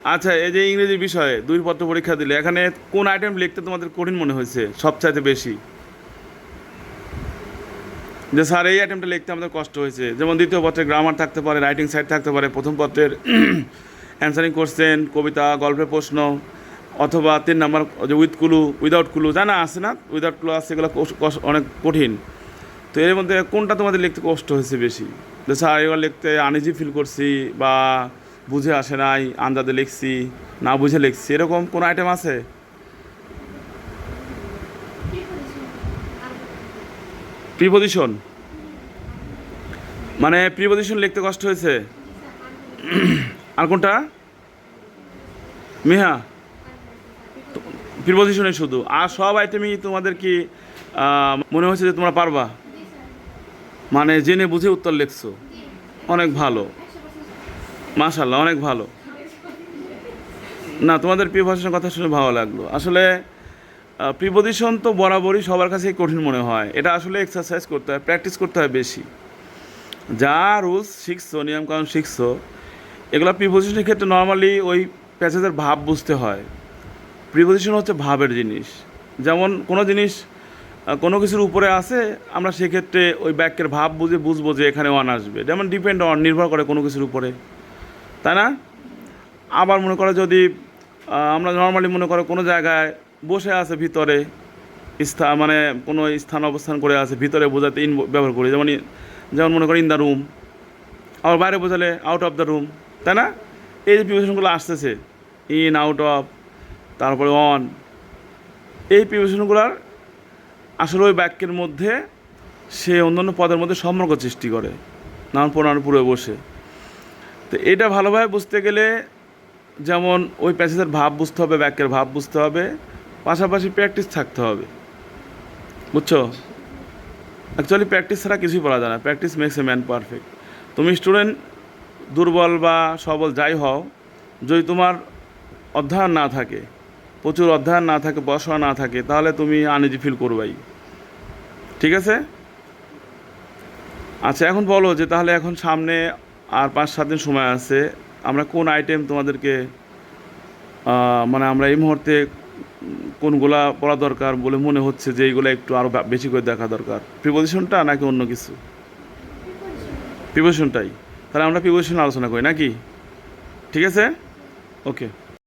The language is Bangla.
আচ্ছা, এই যে ইংরেজি বিষয়ে 2 পত্র পরীক্ষা দিলে এখানে কোন আইটেম লিখতে তোমাদের কঠিন মনে হয়েছে সবচাইতে বেশি? যে স্যার এই আইটেমটা লিখতে আমাদের কষ্ট হয়েছে, যেমন দ্বিতীয় পত্রে গ্রামার থাকতে পারে, রাইটিং সাইড থাকতে পারে, প্রথম পত্রের অ্যান্সারিং কোশ্চেন, কবিতা, গল্পের প্রশ্ন, অথবা 3 নাম্বার যে উইথ ক্লু, উইদাউট ক্লু, জানা আছে না, উইদাউট ক্লু আছে, এগুলো অনেক কঠিন। তো এর মধ্যে কোনটা তোমাদের লিখতে কষ্ট হয়েছে বেশি? যে স্যার এগুলো লিখতে আনইজি ফিল করছি, বা বুঝে আসে নাই, আন্দাজে লিখছি, না বুঝে লিখছি, এরকম কোন আইটেম আছে? প্রিপোজিশন, মানে প্রিপোজিশন লিখতে কষ্ট হয়েছে। আর কোনটা মিহা? প্রিপোজিশনে শুধু, আর সব আইটেমই তোমাদের কি মনে হচ্ছে যে তোমরা পারবা, মানে জেনে বুঝে উত্তর লিখছো? অনেক ভালো, মাশাল্লাহ, অনেক ভালো। না, তোমাদের প্রিপোজিশনের কথা শুনে ভালো লাগলো। আসলে প্রিপোজিশন তো বরাবরই সবার কাছেই কঠিন মনে হয়, এটা আসলে এক্সারসাইজ করতে হয়, প্র্যাকটিস করতে হয় বেশি। যা রুলস শিখছো, নিয়মকানুন শিখছো, এগুলো প্রিপোজিশনের ক্ষেত্রে নর্মালি ওই প্যাসেজের ভাব বুঝতে হয়। প্রিপোজিশন হচ্ছে ভাবের জিনিস। যেমন কোনো জিনিস কোনো কিছুর উপরে আছে, আমরা সেক্ষেত্রে ওই বাক্যের ভাব বুঝে বুঝবো যে এখানে অন আসবে, যেমন ডিপেন্ড অন, নির্ভর করে কোনো কিছুর উপরে, তাই না? আবার মনে করো যদি আমরা নর্মালি মনে করো কোনো জায়গায় বসে আছে ভিতরে, মানে কোনো স্থান অবস্থান করে আছে, ভিতরে বোঝাতে ইন ব্যবহার করি, যেমন যেমন মনে করি ইন দ্য রুম। আবার বাইরে বোঝালে আউট অফ দ্য রুম, তাই না? এই যে প্রিপোজিশনগুলো আসতেছে, ইন, আউট অফ, তারপরে অন, এই প্রিপোজিশনগুলোর আসলে ওই বাক্যের মধ্যে সে অন্যান্য পদের মধ্যে সম্পর্ক সৃষ্টি করে, নাম প্রণাম পুরো বসে। তো এটা ভালোভাবে বুঝতে গেলে যেমন ওই প্যাসেজের ভাব বুঝতে হবে, বাক্যের ভাব বুঝতে হবে, পাশাপাশি প্র্যাকটিস থাকতে হবে, বুঝছো? অ্যাকচুয়ালি প্র্যাকটিস ছাড়া কিছুই বলা যায় না, practice makes a man perfect. তুমি স্টুডেন্ট দুর্বল বা সবল যাই হও, যদি তোমার অধ্যয়ন না থাকে, প্রচুর অধ্যয়ন না থাকে, পড়াশোনা না থাকে, তাহলে তুমি আনইজি ফিল করবাই। ঠিক আছে? আচ্ছা, এখন বলো যে তাহলে এখন সামনে আর 5-7 দিন সময় আছে, আমরা কোন আইটেম তোমাদেরকে মানে আমরা এই মুহূর্তে কোনগুলা পড়া দরকার বলে মনে হচ্ছে যে এইগুলো একটু আরও বেশি করে দেখা দরকার? প্রিপোজিশনটা নাকি অন্য কিছু? প্রিপোজিশনটাই। তাহলে আমরা প্রিপোজিশন আলোচনা করি নাকি? ঠিক আছে, ওকে।